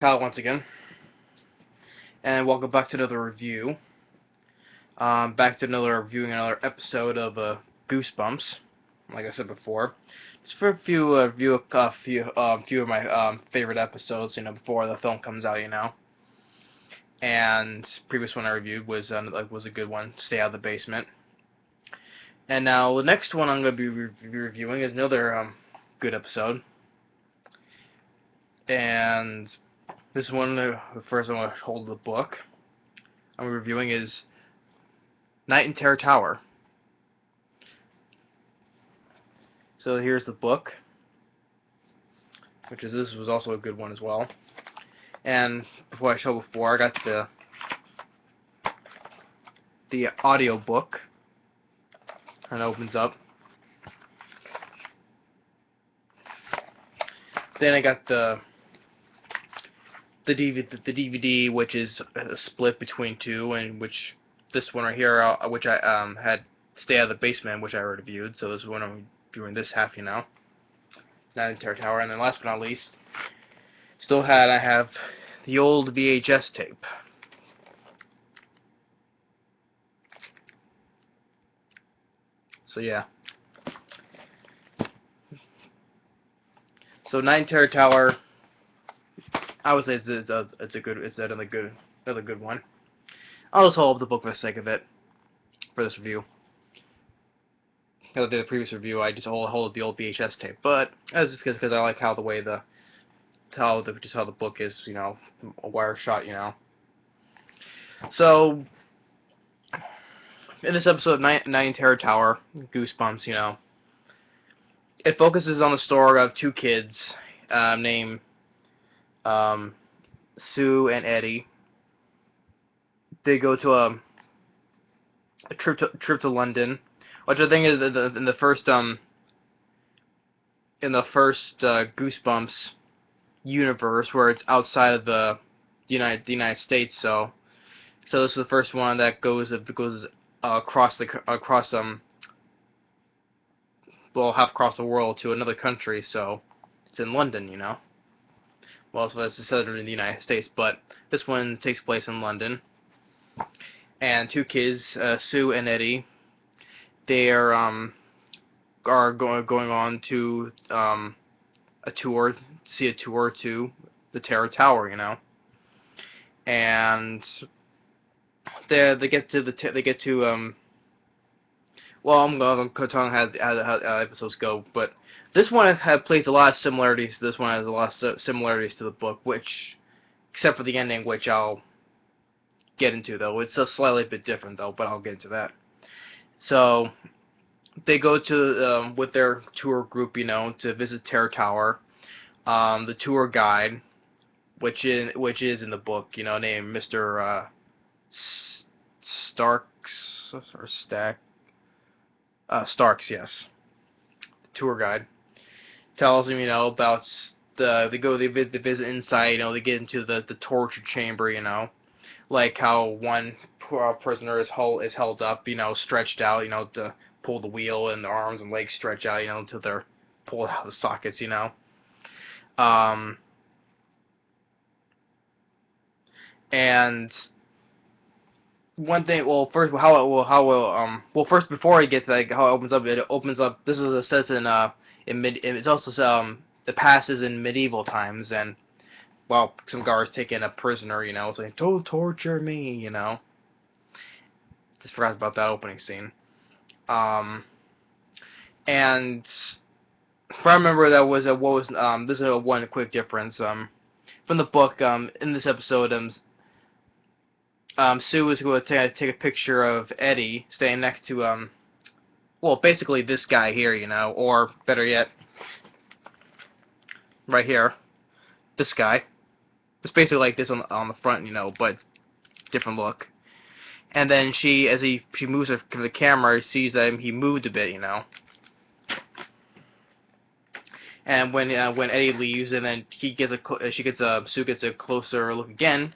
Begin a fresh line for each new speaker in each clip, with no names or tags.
Kyle once again, and welcome back to another review. Back to reviewing another episode of Goosebumps. Like I said before, just for a few few of my favorite episodes. Before the film comes out. And previous one I reviewed was a good one. Stay Out of the Basement. And now the next one I'm going to be reviewing is another good episode. And this one, the first one I hold the book I'm reviewing is Night in Terror Tower. So here's the book, this was also a good one as well. And before I show I got the audio book, and it opens up. Then I got the DVD, which is split between two, and which this one right here, which I had Stay Out of the Basement, which I already reviewed. So this is one I'm viewing this half, Night in Terror Tower. And then last but not least, I have the old VHS tape. So yeah. So Night in Terror Tower, I would say it's another good one. I'll just hold up the book for the sake of it for this review. I did the previous review, I just hold the old VHS tape, but that's just because I like how the book is, a wire shot, So in this episode of Night in Terror Tower, Goosebumps, it focuses on the story of two kids named Sue and Eddie. They go to a trip to London, which I think is in the first Goosebumps universe, where it's outside of the United States. So this is the first one that goes across half across the world to another country. So it's in London, Well, so it's set in the United States, but this one takes place in London. And two kids, Sue and Eddie, they are going on to a tour to the Terror Tower, And they get to well, I'm going to tell how episodes go, but this one plays a lot of similarities. This one has a lot of similarities to the book, except for the ending, which I'll get into, though. It's a slightly bit different, though, but I'll get into that. So they go to with their tour group, to visit Terror Tower. The tour guide, which is in the book, named Mr. Starks or Starks, yes. The tour guide tells him, about they visit inside, they get into the torture chamber, like how one prisoner is held up, stretched out, to pull the wheel, and the arms and legs stretch out, until they're pulled out of the sockets, And one thing, first before I get to that, how it opens up. This is says it's also the past is in medieval times, and some guards taking a prisoner, saying, "Don't torture me," Just forgot about that opening scene. And if I remember, this is one quick difference from the book. In this episode, Sue was going to take a picture of Eddie standing next to basically this guy here, or better yet, right here, this guy. It's basically like this on the front, but different look. And then she moves her to the camera, sees that he moved a bit, And when Eddie leaves, and then Sue gets a closer look again,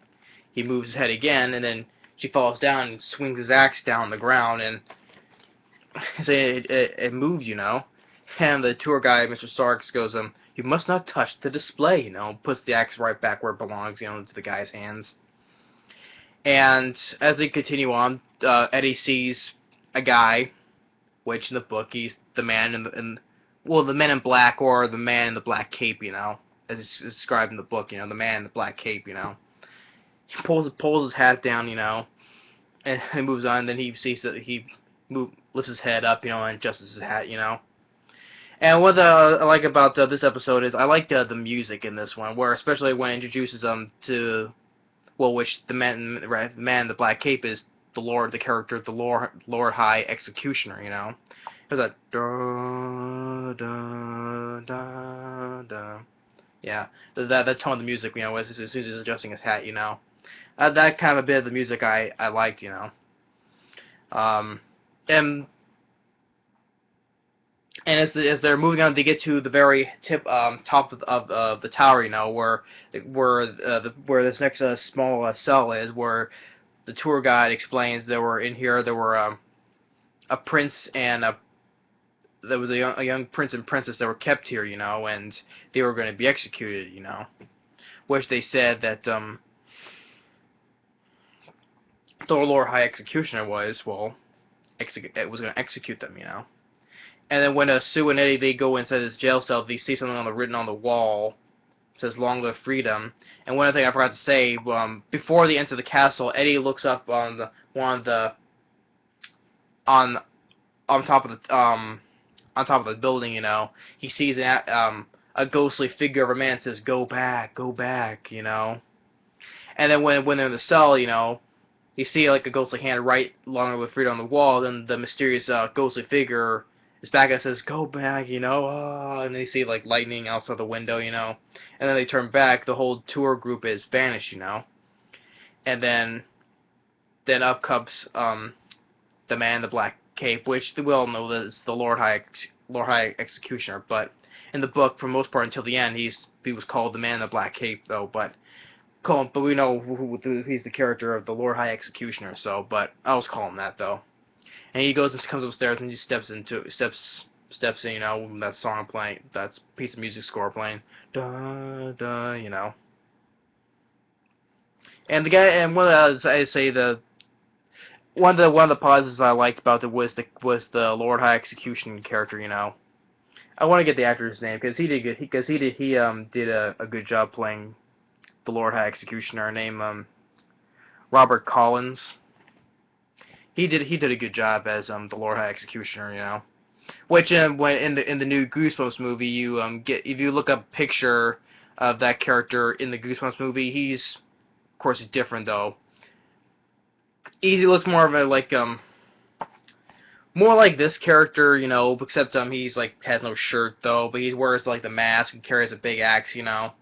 he moves his head again, and then she falls down and swings his axe down on the ground, and so it moved, And the tour guide, Mr. Starks, goes, You must not touch the display, you know. Puts the axe right back where it belongs, you know, into the guy's hands. And as they continue on, Eddie sees a guy, which in the book he's the man the man in black, or the man in the black cape, you know, as it's described in the book, you know, the man in the black cape, you know. He pulls his hat down, you know, and he moves on. Then he sees that lifts his head up, you know, and adjusts his hat, you know. And what I like about this episode is I like the music in this one, where especially when it introduces to which the man in the black cape is the character, the Lord High Executioner, you know. There's that da da da da. Yeah, that tone of the music, you know, as soon as he's adjusting his hat, you know. That kind of a bit of the music I liked, you know. And as they're moving on, they get to the very top of the tower, you know, where this next small cell is, where the tour guide explains there were a prince and there was a young prince and princess that were kept here, you know, and they were going to be executed, you know, which they said that the Lord High Executioner was going to execute them, you know. And then when Sue and Eddie, they go inside this jail cell, they see something written on the wall. It says "Long Live Freedom." And one other thing I forgot to say, before they enter the castle, Eddie looks up on top of the building. You know, he sees a ghostly figure of a man. Says, "Go back, go back," you know. And then when they're in the cell, you know, you see like a ghostly hand write "Long Live Freedom" on the wall. Then the mysterious ghostly figure is back and says, "Go back," you know, and they see like lightning outside the window, you know, and then they turn back. The whole tour group is vanished, you know, and then up comes the man in the black cape, which we all know that is the Lord High Executioner, but in the book, for the most part, until the end, he was called the man in the black cape, though, but we know he's the character of the Lord High Executioner, so, but I always call him that, though. And he goes and comes upstairs and he steps in, you know, that song playing, that piece of music score playing, da da, you know. And the guy, and one of the pauses I liked about it was the Lord High Execution character, you know. I want to get the actor's name because he did a good job playing the Lord High Executioner. Named Robert Collins. He did a good job as the Lord High Executioner, you know. Which when in the new Goosebumps movie, you if you look up a picture of that character in the Goosebumps movie, of course he's different though. He looks more of a more like this character, you know, except he's like has no shirt though, but he wears like the mask and carries a big axe, you know.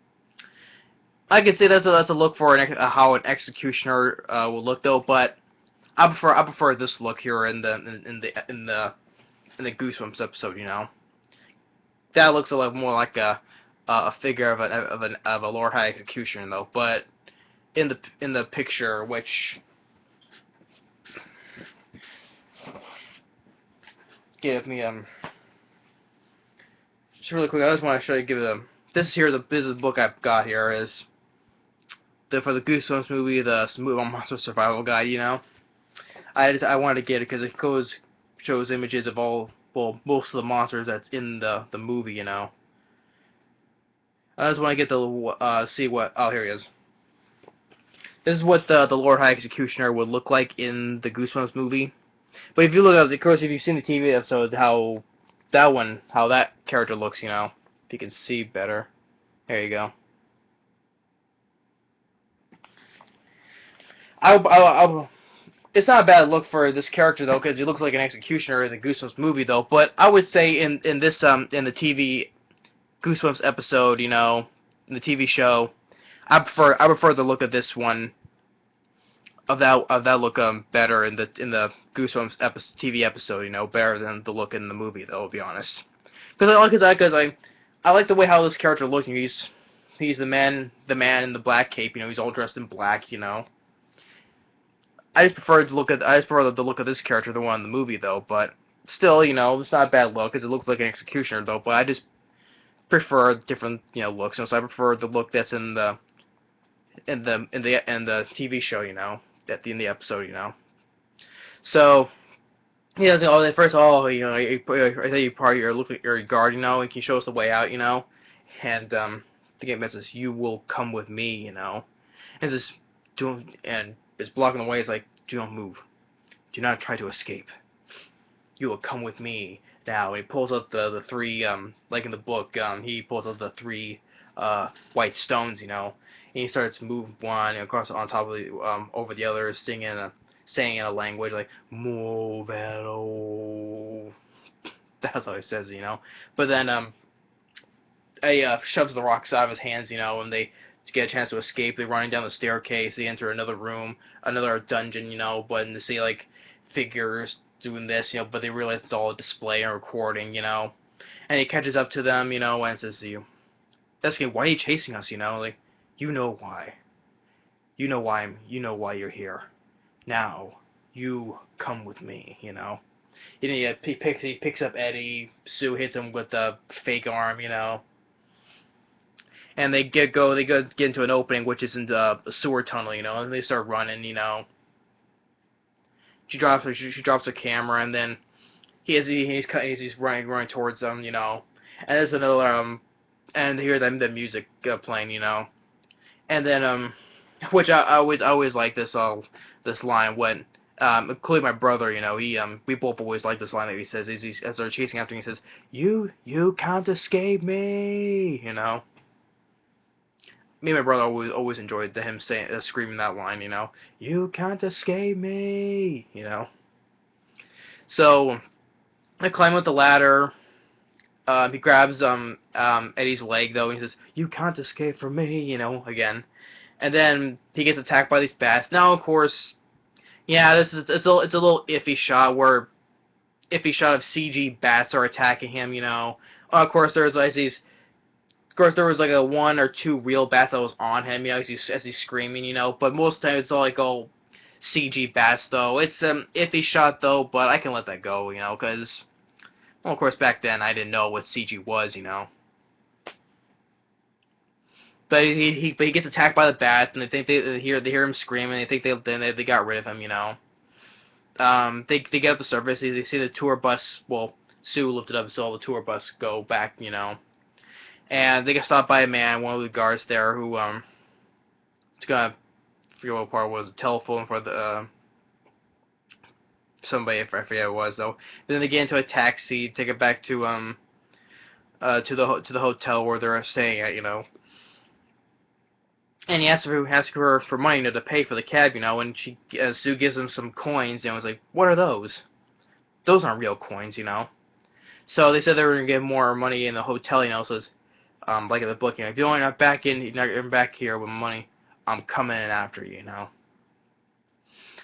I could say that's a look for how an executioner will look though, but I prefer this look here in the Goosebumps episode, you know. That looks a lot more like a figure of a Lord High Executioner though, but in the picture, which give me just really quick, I just want to show you this is the book I've got here is for the Goosebumps movie, the Monster Survival Guide, you know. I wanted to get it because it shows images of most of the monsters that's in the movie, you know. I just want to get see what, oh, here he is. This is what the Lord High Executioner would look like in the Goosebumps movie. But if you look at, of course, if you've seen the TV episode, how that character looks, you know, if you can see better. There you go. It's not a bad look for this character though, because he looks like an executioner in the Goosebumps movie though. But I would say in the TV Goosebumps episode, you know, in the TV show, I prefer the look of this one of that look better in the Goosebumps TV episode, you know, better than the look in the movie though. I'll be honest, because I like the way how this character looks. He's the man in the black cape, you know, he's all dressed in black, you know. I just prefer the look of this character, the one in the movie, though. But still, you know, it's not a bad look because it looks like an executioner, though. But prefer different, looks. So I prefer the look that's in the TV show, in the episode, So he doesn't. Oh, first of all, I tell you part of your guard, and he shows the way out, and the game says, "You will come with me," and just and is blocking the way. It's like, "Do not move. Do not try to escape. You will come with me." Now, and he pulls out the three, like in the book, he pulls out the three white stones, and he starts moving one across on top of over the other, saying in a language like "Movelo." That's how he says it, But then he shoves the rocks out of his hands, and they get a chance to escape. They're running down the staircase. They enter another room, another dungeon, but and they see like figures doing this, but they realize it's all a display and recording, And he catches up to them, and says to you, "Escape, why are you chasing us, Like, you know why. You know why you're here. Now, you come with me, He picks up Eddie. Sue hits him with the fake arm, And they get into an opening, which is in the sewer tunnel, and they start running, She drops her camera, and then he's running towards them, And there's another and they hear the music playing, And then which I always like this line when including my brother, we both always like this line that he says as they're chasing after him. He says, "You can't escape me," Me and my brother always enjoyed him screaming that line, "You can't escape me," So I climb up the ladder. He grabs Eddie's leg though, and he says, "You can't escape from me," again. And then he gets attacked by these bats. Now, of course, yeah, it's a little iffy shot of CG bats are attacking him. Of course, there was like a one or two real bats that was on him, as he's screaming, But most of the time, it's all CG bats though. It's iffy shot though, but I can let that go, because, well, of course, back then I didn't know what CG was, But he gets attacked by the bats, and they hear him screaming. They think they got rid of him, They get up the surface. They see the tour bus. Well, Sue lifted up, so the tour bus go back, And they get stopped by a man, one of the guards there, who is gonna forget what part was, a telephone for the somebody, I forget what it was though. And then they get into a taxi, take it back to the hotel where they're staying at, And he asks her for money to pay for the cab, and Sue gives him some coins, and was like, "What are those? Those aren't real coins, So they said they were gonna get more money in the hotel, so it's, like in the book, if you're not back here with money, I'm coming in after you,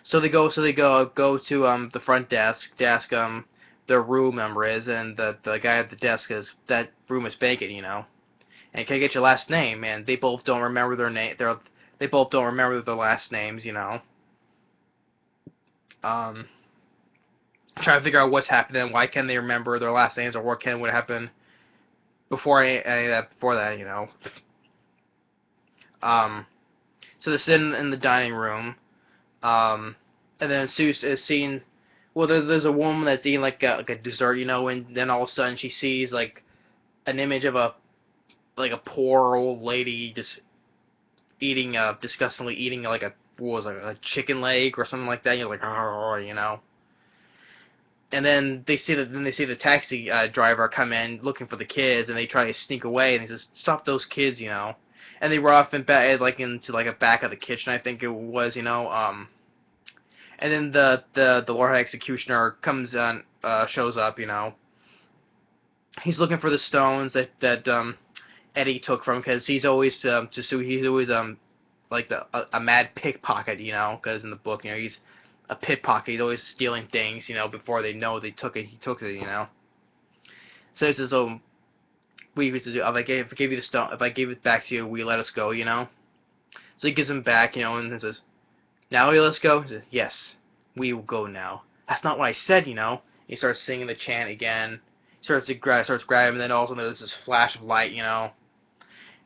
So they go to the front desk, their room number is, and the guy at the desk says that room is vacant, And can I get your last name? And they both don't remember their name. They both don't remember their last names, Trying to figure out what's happening. Why can't they remember their last names, or what would happen before any of that? Before that, So they're sitting in the dining room. And then Sue is seeing. Well, there's a woman that's eating like a dessert, and then all of a sudden she sees like an image of a poor old lady just disgustingly eating like a chicken leg or something like that. And you're like, oh, And then they see the taxi driver come in looking for the kids, and they try to sneak away, and he says, "Stop those kids," And they run off into a back of the kitchen, I think it was, And then the Lord Executioner comes on, shows up, He's looking for the stones that Eddie took from, because he's always he's always like a mad pickpocket, because in the book, he's a pickpocket. He's always stealing things, before they know they took it. He took it, So he says, "Oh, if I gave you the stone, if I gave it back to you, will you let us go?" So he gives him back, and he says, "Now will you let us go?" He says, "Yes, we will go now." "That's not what I said, He starts singing the chant again. starts grabbing, and then all of a sudden there's this flash of light, you know.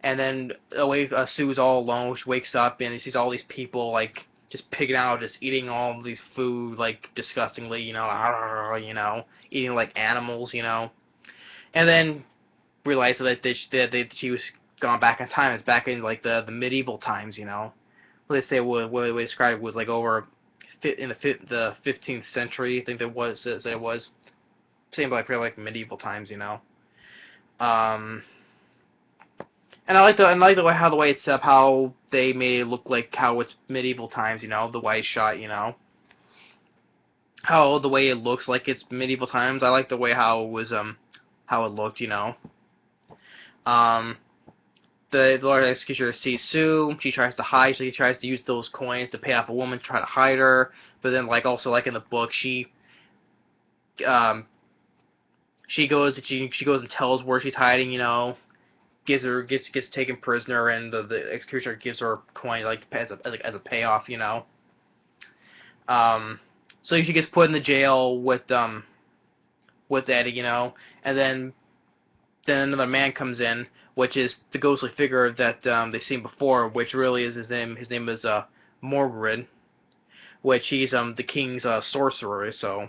And then Sue's all alone. She wakes up and sees all these people like just pigging out, just eating all these food like disgustingly, you know, eating like animals, you know. And then realized that she was gone back in time. It's back in like the medieval times, you know. Let's say what they described was like over in the 15th century. I think it was same like medieval times, you know. And I like the way how the way it's set up, how they made it look like how it's medieval times, you know, the way it's shot, you know. How the way it looks like it's medieval times. I like the way how it was how it looked, you know. The Lord Executioner sees Sue. She tries to hide. She tries to use those coins to pay off a woman to try to hide her. But then, like also like in the book, she goes and tells where she's hiding. You know, gets taken prisoner, and the Executioner gives her a coin like as a payoff. You know. So she gets put in the jail with Eddie. You know, and then another man comes in, which is the ghostly figure that they've seen before, which really is his name. His name is Morgred, which he's the king's sorcerer. So,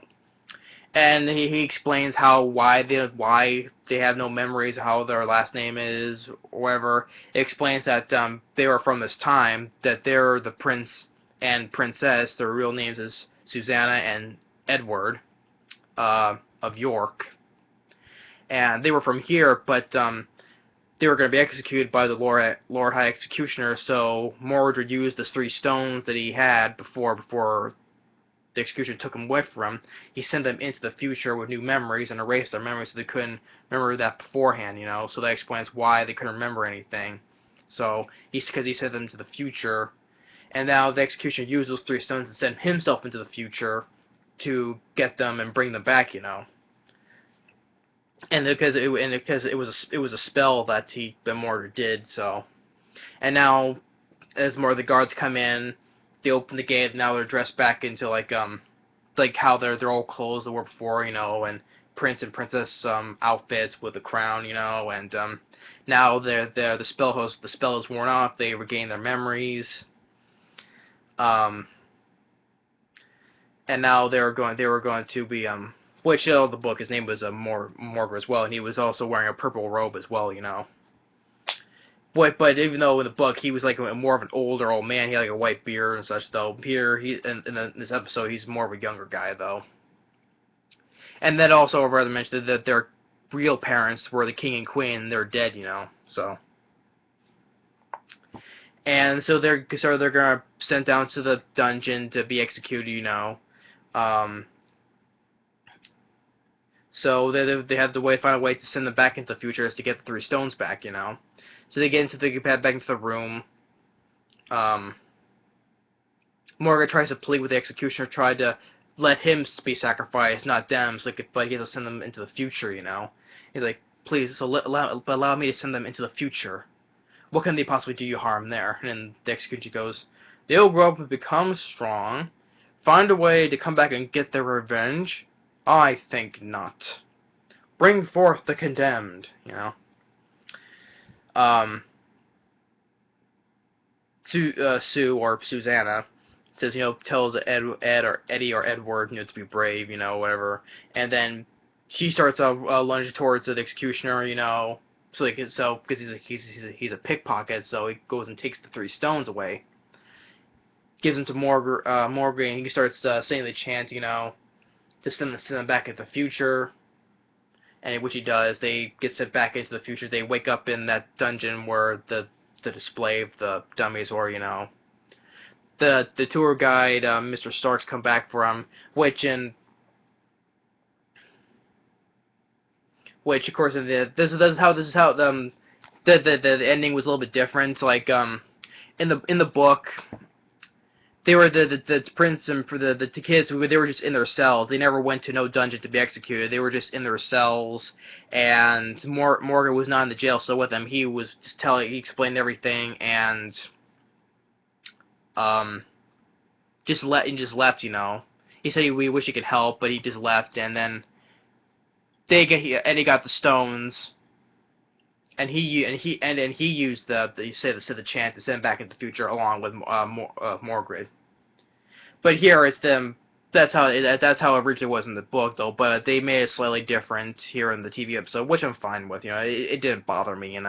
and he explains why they have no memories, how their last name is, or whatever. It explains that they were from this time, that they're the prince and princess. Their real names is Susanna and Edward of York. And they were from here, but they were going to be executed by the Lord High Executioner. So Mordred used the 3 stones that he had before the executioner took them away from him. He sent them into the future with new memories and erased their memories, so they couldn't remember that beforehand. You know, so that explains why they couldn't remember anything. So because he sent them to the future, and now the executioner used those 3 stones and sent himself into the future to get them and bring them back. You know. And because it was a spell that Mordred did, so. And now, as more of the guards come in, they open the gate. And now they're dressed back into like how they're all clothes that were before, you know, and prince and princess outfits with the crown, you know, and now the spell is worn off. They regain their memories. And now they were going to be which the book, his name was Morgred as well, and he was also wearing a purple robe as well, you know. But even though in the book he was like more of an old man, he had like a white beard and such, though here in this episode he's more of a younger guy though. And then also I'd rather mention that their real parents were the king and queen. They're dead, you know. So. And so they're gonna sent down to the dungeon to be executed, you know. So they have to find a way to send them back into the future is to get the 3 stones back, you know. So they get back into the room. Morgan tries to plead with the executioner, tried to let him be sacrificed, not them. So but he has to send them into the future, you know. He's like, please, so allow me to send them into the future. What can they possibly do you harm there? And then the executioner goes, they'll grow up and become strong, find a way to come back and get their revenge. I think not. Bring forth the condemned, you know. Sue or Susanna says, you know, tells Eddie or Edward, you know, to be brave, you know, whatever. And then she starts lunging towards the executioner, you know. So because he's a pickpocket, so he goes and takes the 3 stones away. Gives them to Morgan, and he starts saying the chant, you know, to send them back into the future, and which he does. They get sent back into the future. They wake up in that dungeon where the display of the dummies were, you know. The tour guide, Mr. Starks, come back for him, which of course this is how the ending was a little bit different. Like in the book, they were the prince and the kids. They were just in their cells. They never went to no dungeon to be executed. They were just in their cells. And Morgan was not in the jail still with them. He was just he explained everything and just left. You know, he said we wish he could help, but he just left. And then Eddie got the stones, and he used the chant to send back into the future along with Morgred. But here it's them. That's how it originally was in the book, though. But they made it slightly different here in the TV episode, which I'm fine with. It didn't bother me.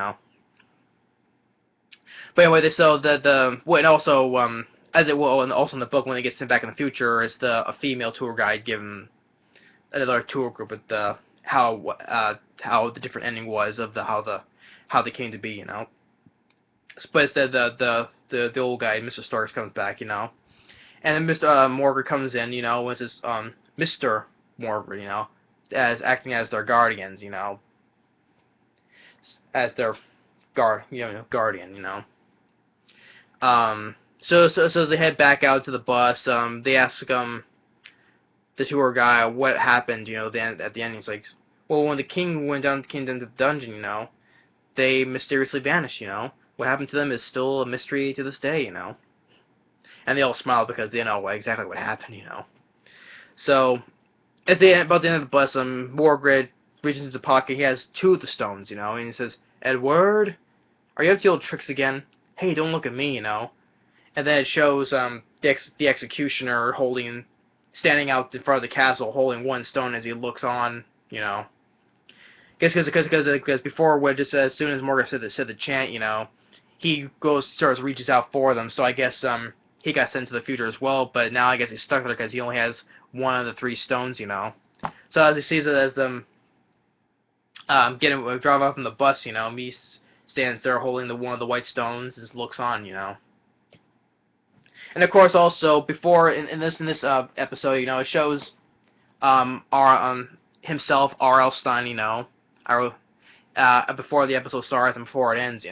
But anyway, so and also as it will, and also in the book when they get sent back in the future, it's a female tour guide giving another tour group at how the different ending was of how they came to be. But instead the old guy, Mr. Starks, comes back. And then Mr. Morgan comes in, with his Mr. Morgan, as acting as their guardians, as their guardian. So as they head back out to the bus, they ask the tour guy what happened. At the end, he's like, well, when the king went down to the dungeon, they mysteriously vanished. What happened to them is still a mystery to this day. And they all smile because they know exactly what happened, So, about the end of the bus, Morgred reaches into the pocket. He has 2 of the stones, and he says, Edward, are you up to your old tricks again? Hey, don't look at me, And then it shows the executioner standing out in front of the castle, holding 1 stone as he looks on, Because before, just as soon as Morgred said the chant, he reaches out for them. So I guess he got sent to the future as well, but now I guess he's stuck there because he only has 1 of the 3 stones, So as he sees it as them drive off in the bus, he stands there holding one of the white stones, just looks on, And of course, also before in this episode, it shows himself, R.L. Stein, before the episode starts and before it ends,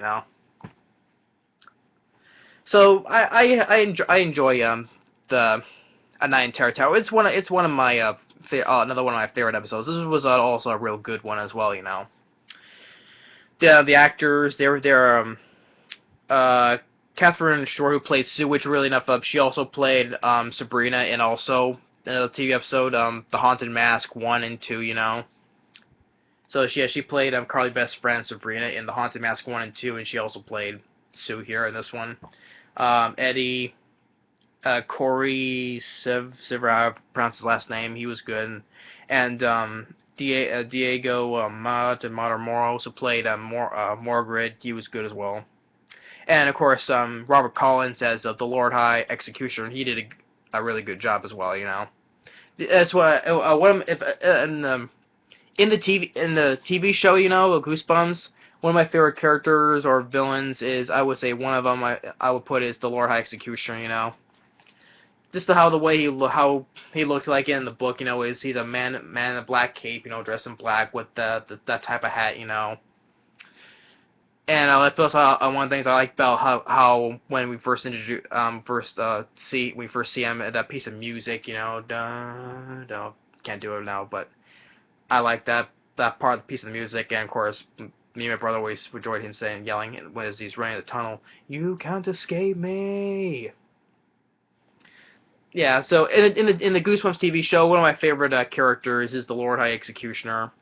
So I enjoy the A Night in Terror Tower. It's one of my another one of my favorite episodes. This was also a real good one as well. The actors they're Kathryn Shore, who played Sue, which really enough she also played Sabrina in also the TV episode The Haunted Mask 1 and 2. So she played Carly's best friend Sabrina in The Haunted Mask 1 and 2, and she also played Sue here in this one. Eddie, Corey Sevier, I pronounce his last name, he was good. And Deigo Matamoros, who played Morgred, he was good as well. And of course, Robert Collins as the Lord High Executioner, he did a really good job as well. That's what in the TV show, Goosebumps. One of my favorite characters or villains is, I would say, one of them I would put is the Lord High Executioner. Just how he looked like in the book, is he's a man in a black cape, dressed in black with that type of hat, And one of the things I like about how when we first see him, that piece of music, can't do it now, but I like that part of the piece of the music, and of course, me and my brother always enjoyed him yelling as he's running the tunnel, "You can't escape me!" Yeah, so in the Goosebumps TV show, one of my favorite characters is the Lord High Executioner.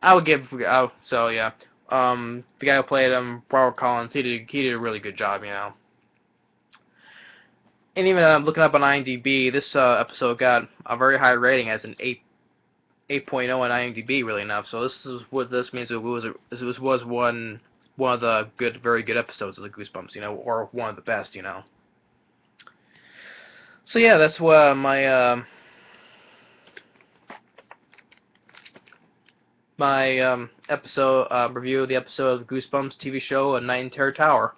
I would give the guy who played Robert Collins, he did a really good job, And even looking up on IMDb, this episode got a very high rating as an 8.0 on IMDb, really enough. So this is what this means. It was one of the very good episodes of the Goosebumps, or one of the best, So yeah, that's what my episode review of the episode of Goosebumps TV show, A Night in Terror Tower.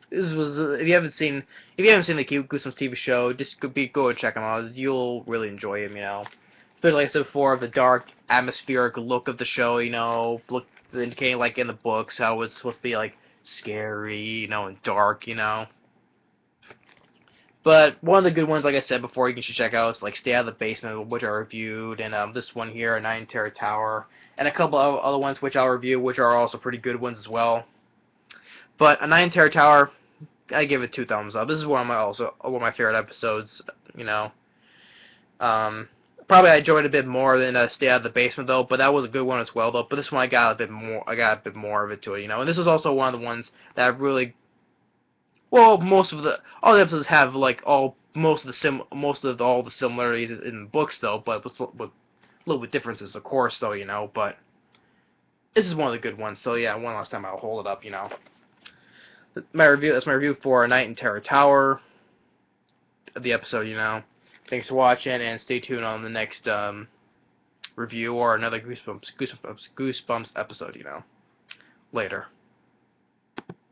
This was if you haven't seen the Goosebumps TV show, just go and check them out. You'll really enjoy them, Especially like I said before, the dark atmospheric look of the show, look indicating like in the books how it was supposed to be like scary, and dark, But one of the good ones, like I said before, you should check out is like Stay Out of the Basement, which I reviewed, and this one here, A Night in Terror Tower, and a couple of other ones which I'll review, which are also pretty good ones as well. But A Night in Terror Tower, I give it 2 thumbs up. This is one of my favorite episodes. You know, probably I enjoyed it a bit more than Stay Out of the Basement though, but that was a good one as well though. But this one I got a bit more. I got a bit more of it to it. You know, and this is also one of the ones that really. Well, most of the all the episodes have like all most of all the similarities in the books though, but with a little bit differences of course though. You know, but this is one of the good ones. So yeah, one last time I'll hold it up. You know. That's my review for A Night in Terror Tower. The episode, you know. Thanks for watching, and stay tuned on the next review or another Goosebumps episode, you know. Later.